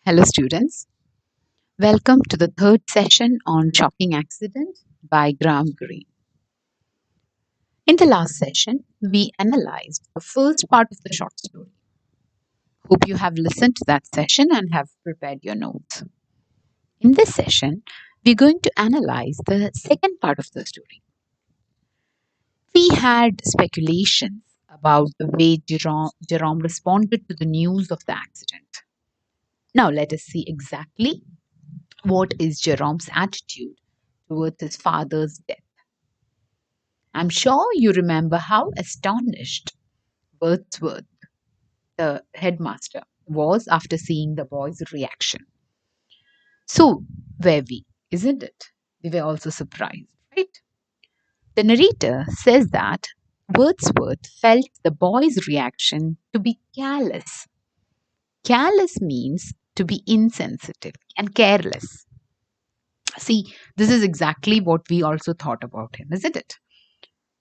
Hello, students. Welcome to the third session on Shocking Accident by Graham Greene. In the last session, we analyzed the first part of the short story. Hope you have listened to that session and have prepared your notes. In this session, we're going to analyze the second part of the story. We had speculations about the way Jerome responded to the news of the accident. Now, let us see exactly what is Jerome's attitude towards his father's death. I'm sure you remember how astonished Wordsworth, the headmaster, was after seeing the boy's reaction. So were we, isn't it? We were also surprised, right? The narrator says that Wordsworth felt the boy's reaction to be callous. Callous means to be insensitive and careless. See, this is exactly what we also thought about him, isn't it?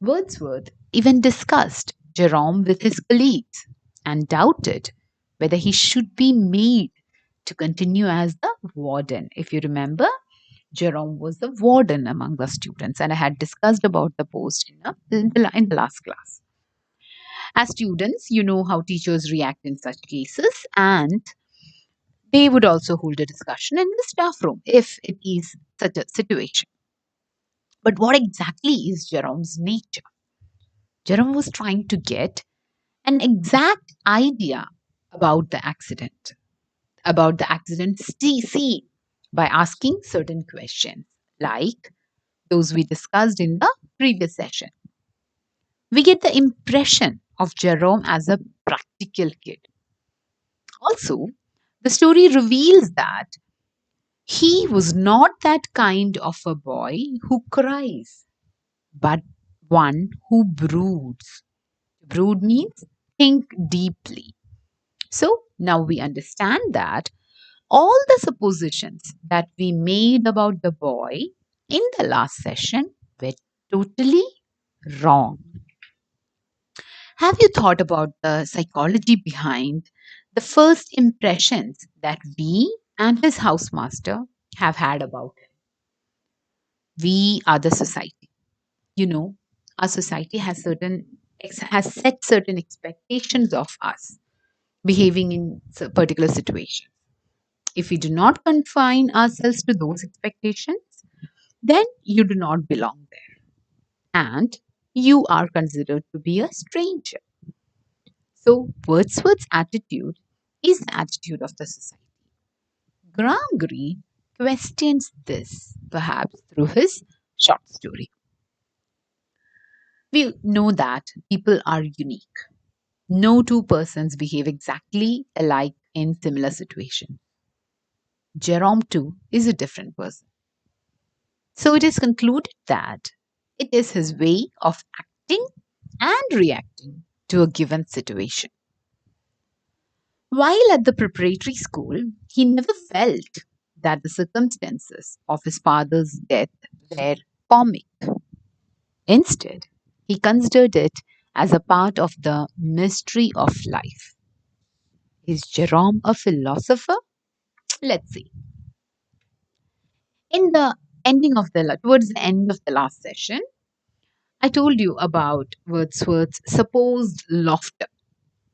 Wordsworth even discussed Jerome with his colleagues and doubted whether he should be made to continue as the warden. If you remember, Jerome was the warden among the students, and I had discussed about the post in the last class. As students, you know how teachers react in such cases, and they would also hold a discussion in the staff room if it is such a situation. But what exactly is Jerome's nature? Jerome was trying to get an exact idea about the accident scene by asking certain questions, like those we discussed in the previous session. We get the impression of Jerome as a practical kid. Also, the story reveals that he was not that kind of a boy who cries, but one who broods. Brood means think deeply. So now we understand that all the suppositions that we made about the boy in the last session were totally wrong. Have you thought about the psychology behind the first impressions that we and his housemaster have had about him? We are the society. You know, our society has set certain expectations of us behaving in particular situations. If we do not confine ourselves to those expectations, then you do not belong there and you are considered to be a stranger. So, Wordsworth's attitude is the attitude of the society. Graham Greene questions this, perhaps through his short story. We know that people are unique. No two persons behave exactly alike in similar situations. Jerome, too, is a different person. So it is concluded that it is his way of acting and reacting to a given situation. While at the preparatory school, he never felt that the circumstances of his father's death were comic. Instead, he considered it as a part of the mystery of life. Is Jerome a philosopher? Let's see. In the towards the end of the last session, I told you about Wordsworth's supposed laughter.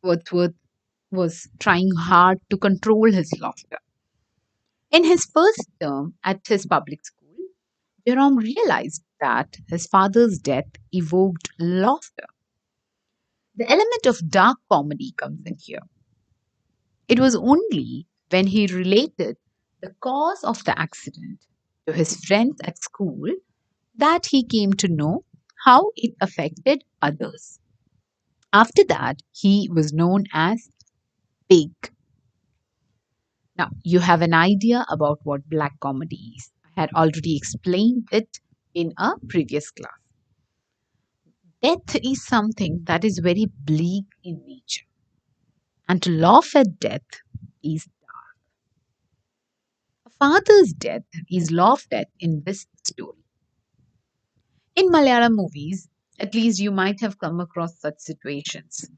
Wordsworth was trying hard to control his laughter. In his first term at his public school, Jerome realized that his father's death evoked laughter. The element of dark comedy comes in here. It was only when he related the cause of the accident to his friends at school that he came to know how it affected others. After that, he was known as Pig. Now, you have an idea about what black comedy is. I had already explained it in a previous class. Death is something that is very bleak in nature, and to laugh at death is a father's death is laughed at in this story. In Malayalam movies, at least you might have come across such situations.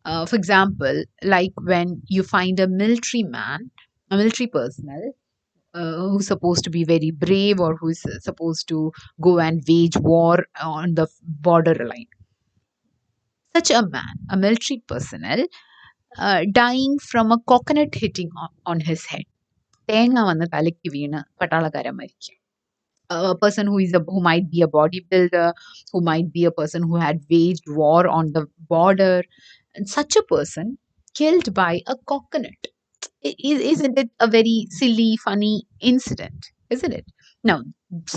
For example, like when you find a military man A military personnel who's supposed to be very brave or who's supposed to go and wage war on the borderline. Such a man, a military personnel, dying from a coconut hitting on his head. തേങ്ങ വന്ന് തലയ്ക്ക് വീണ് പട്ടാളക്കാരൻ മരിക്കുക. A person who might be a bodybuilder, who might be a person who had waged war on the border, and such a person killed by a coconut. Isn't it a very silly, funny incident? Isn't it? Now,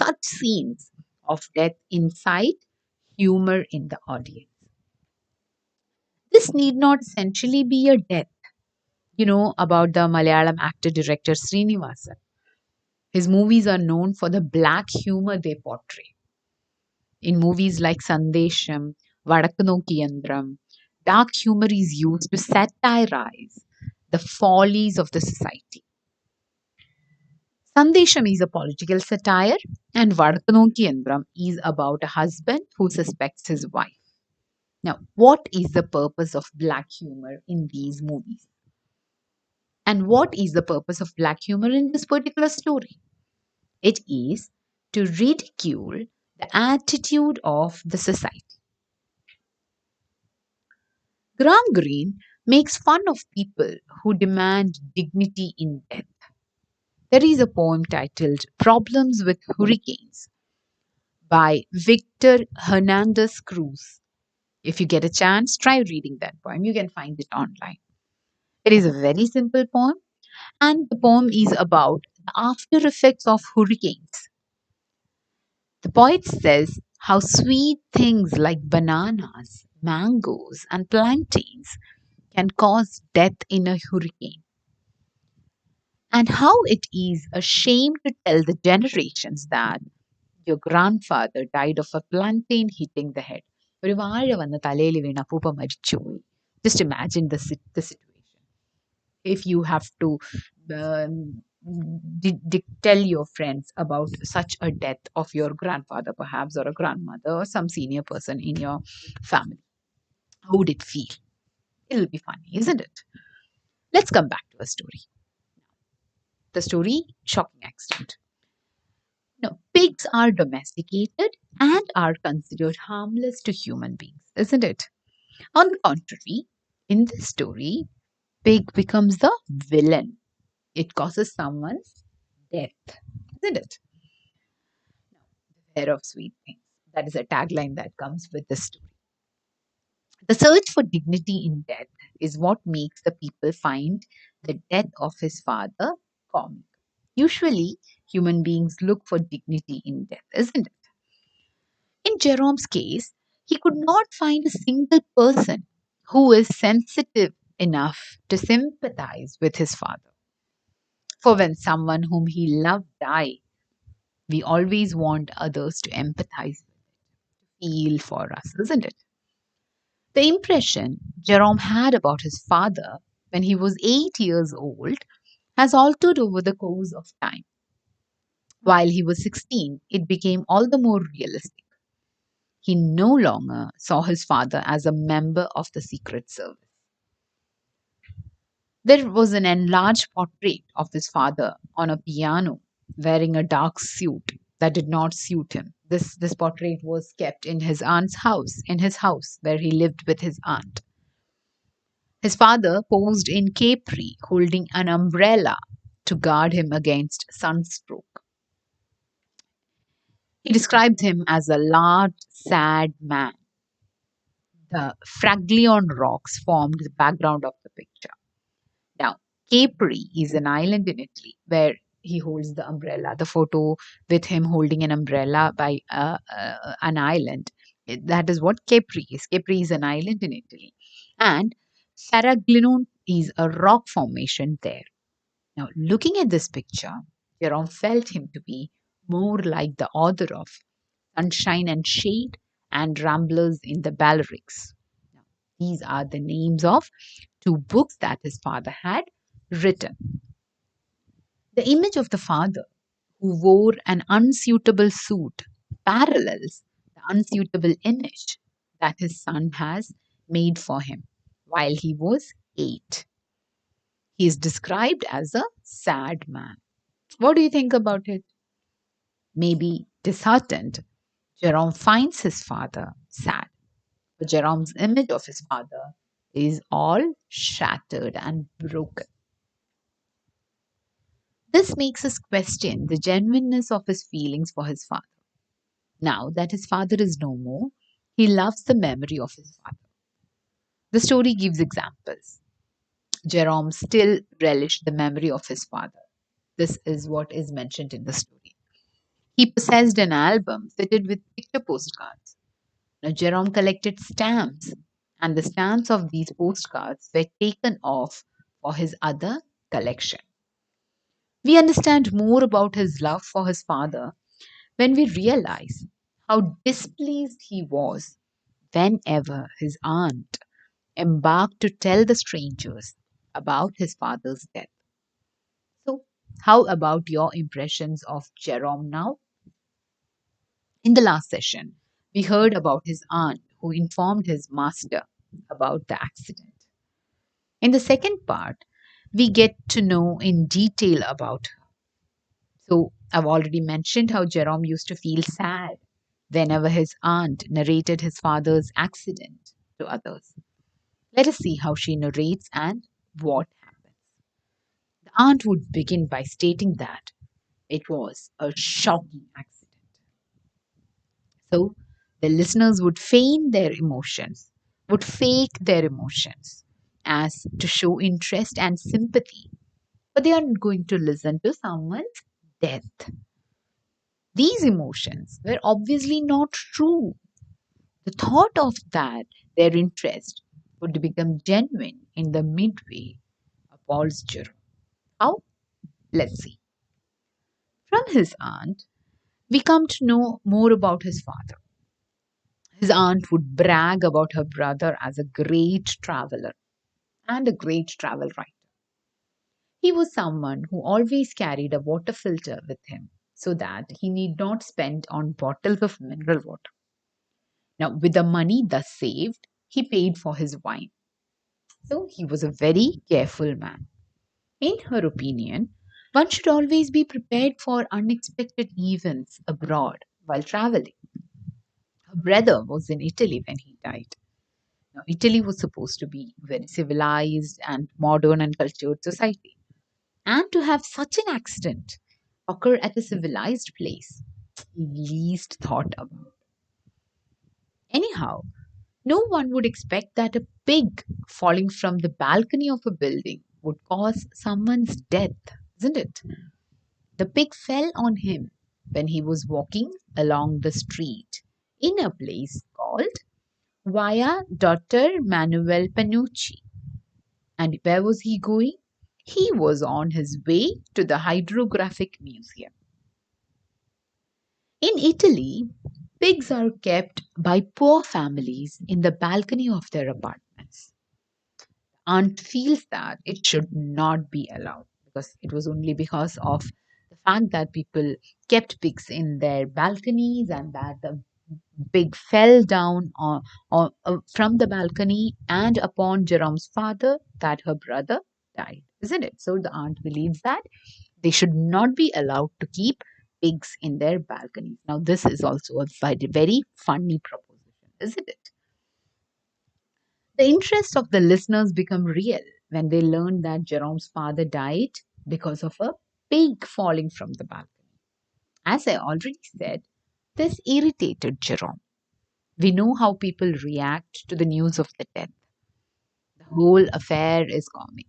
such scenes of death incite humor in the audience. This need not essentially be a death. You know about the Malayalam actor director Srinivasan. His movies are known for the black humor they portray. In movies like Sandesham, Vadakkunokiyandram, dark humor is used to satirize the follies of the society. Sandesham is a political satire, and Vadakkunokiyandram is about a husband who suspects his wife. Now, what is the purpose of black humor in these movies? And what is the purpose of black humor in this particular story? It is to ridicule the attitude of the society. Graham Greene makes fun of people who demand dignity in death. There is a poem titled Problems with Hurricanes by Victor Hernandez Cruz. If you get a chance, try reading that poem. You can find it online. It is a very simple poem, and the poem is about the after effects of hurricanes. The poet says how sweet things like bananas, mangoes, and plantains can cause death in a hurricane, and how it is a shame to tell the generations that your grandfather died of a plantain hitting the head. ഒരു വാഴ വന്ന് തലയിൽ വീണ് അപ്പൂപ്പ മരിച്ചുപോയി. Just imagine the situation. If you have to um, tell your friends about such a death of your grandfather, perhaps, or a grandmother, or some senior person in your family, how would it feel? It'll be funny, isn't it? Let's come back to a story. The story, Shocking Accident. No, pigs are domesticated and are considered harmless to human beings, isn't it? On the contrary, in this story, pig becomes the villain. It causes someone's death, isn't it? Beware of sweet things. That is a tagline that comes with the story. The search for dignity in death is what makes the people find the death of his father comic. Usually, human beings look for dignity in death, isn't it? In Jerome's case, he could not find a single person who is sensitive enough to sympathize with his father. For when someone whom he loved dies, we always want others to empathize, feel for us, isn't it? The impression Jerome had about his father when he was 8 years old has altered over the course of time. While he was 16, it became all the more realistic. He no longer saw his father as a member of the Secret Service. There was an enlarged portrait of his father on a piano wearing a dark suit that did not suit him. This portrait was kept in his aunt's house, in his house where he lived with his aunt. His father posed in capri, holding an umbrella to guard him against sunstroke. He described him as a large, sad man. The Fraglion rocks formed the background of the picture. Now, Capri is an island in Italy where he holds the umbrella. The photo with him holding an umbrella by an island. That is what Capri is. Capri is an island in Italy. And Faraglinon is a rock formation there. Now, looking at this picture, Jerome felt him to be more like the author of Sunshine and Shade and Ramblers in the Balearics. Now, these are the names of two books that his father had written. The image of the father who wore an unsuitable suit parallels the unsuitable image that his son has made for him while he was 8. He is described as a sad man. What do you think about it? Maybe disheartened, Jerome finds his father sad. But Jerome's image of his father is all shattered and broken. This makes us question the genuineness of his feelings for his father. Now that his father is no more, he loves the memory of his father. The story gives examples. Jerome still relished the memory of his father. This is what is mentioned in the story. He possessed an album fitted with picture postcards. Now, Jerome collected stamps, and the stamps of these postcards were taken off for his other collection. We understand more about his love for his father when we realize how displeased he was whenever his aunt embarked to tell the strangers about his father's death. So, how about your impressions of Jerome now? In the last session, we heard about his aunt who informed his master about the accident. In the second part, we get to know in detail about her. So, I've already mentioned how Jerome used to feel sad whenever his aunt narrated his father's accident to others. Let us see how she narrates and what happens. The aunt would begin by stating that it was a shocking accident. So the listeners would feign their emotions, would fake their emotions as to show interest and sympathy, but they aren't going to listen to someone's death. These emotions were obviously not true. The thought of that their interest would become genuine in the midway appalls Jerome. How? Let's see. From his aunt, we come to know more about his father. His aunt would brag about her brother as a great traveler and a great travel writer. He was someone who always carried a water filter with him so that he need not spend on bottles of mineral water. Now, with the money thus saved, he paid for his wine. So he was a very careful man. In her opinion, one should always be prepared for unexpected events abroad while traveling. Her brother was in Italy when he died. Now, Italy was supposed to be very civilized and modern and cultured society. And to have such an accident occur at a civilized place, he least thought about. Anyhow, no one would expect that a pig falling from the balcony of a building would cause someone's death, isn't it? The pig fell on him when he was walking along the street in a place called Via Dr. Manuel Panucci. And where was he going? He was on his way to the Hydrographic Museum. In Italy, pigs are kept by poor families in the balcony of their apartments. Aunt feels that it should not be allowed because it was only because of the fact that people kept pigs in their balconies and that the pig fell down from the balcony and upon Jerome's father that her brother died, isn't it? So the aunt believes that they should not be allowed to keep pigs in their balconies. Now, this is also a very funny proposition, isn't it? The interest of the listeners become real when they learn that Jerome's father died because of a pig falling from the balcony. As I already said, this irritated Jerome. We know how people react to the news of the death. The whole affair is comic.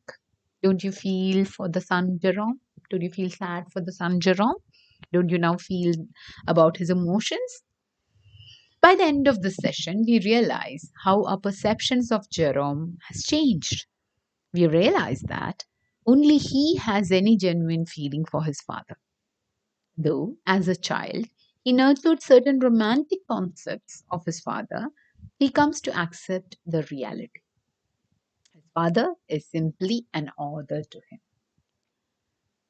Don't you feel for the son Jerome? Don't you feel sad for the son Jerome? Don't you now feel about his emotions? By the end of the session, we realize how our perceptions of Jerome has changed. We realize that only he has any genuine feeling for his father. Though, as a child, he nurtured certain romantic concepts of his father, he comes to accept the reality. His father is simply an author to him.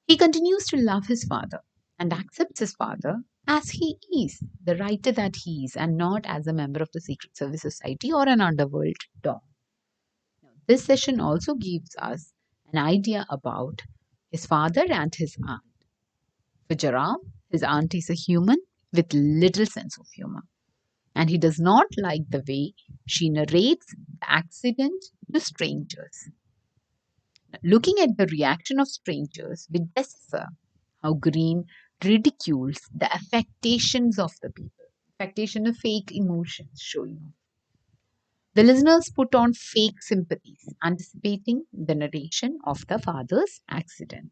He continues to love his father and accepts his father as he is, the writer that he is, and not as a member of the Secret Service Society or an underworld don. Now, this session also gives us an idea about his father and his aunt. For Jerome, his aunt is a human with little sense of humor, and he does not like the way she narrates the accident to strangers. Looking at the reaction of strangers, we decipher how Green ridicules the affectations of the people, affectation of fake emotions showing off. The listeners put on fake sympathies, anticipating the narration of the father's accident.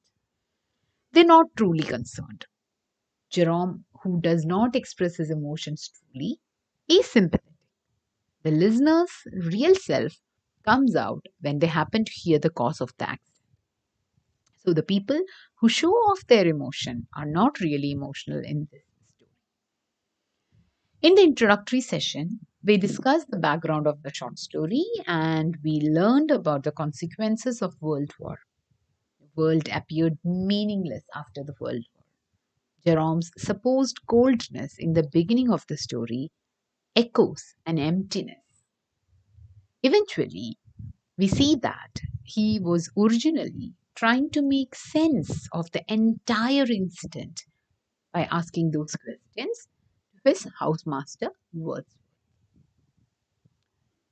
They're not truly concerned. Jerome, who does not express his emotions truly, is sympathetic. The listener's real self comes out when they happen to hear the cause of the accident. So the people who show off their emotion are not really emotional in this story. In the introductory session, we discussed the background of the short story and we learned about the consequences of World War. The world appeared meaningless after the World War. Jerome's supposed coldness in the beginning of the story echoes an emptiness. Eventually, we see that he was originally trying to make sense of the entire incident by asking those questions to his housemaster Wordsworth.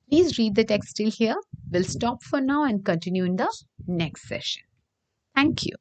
Please read the text till here. We'll stop for now and continue in the next session. Thank you.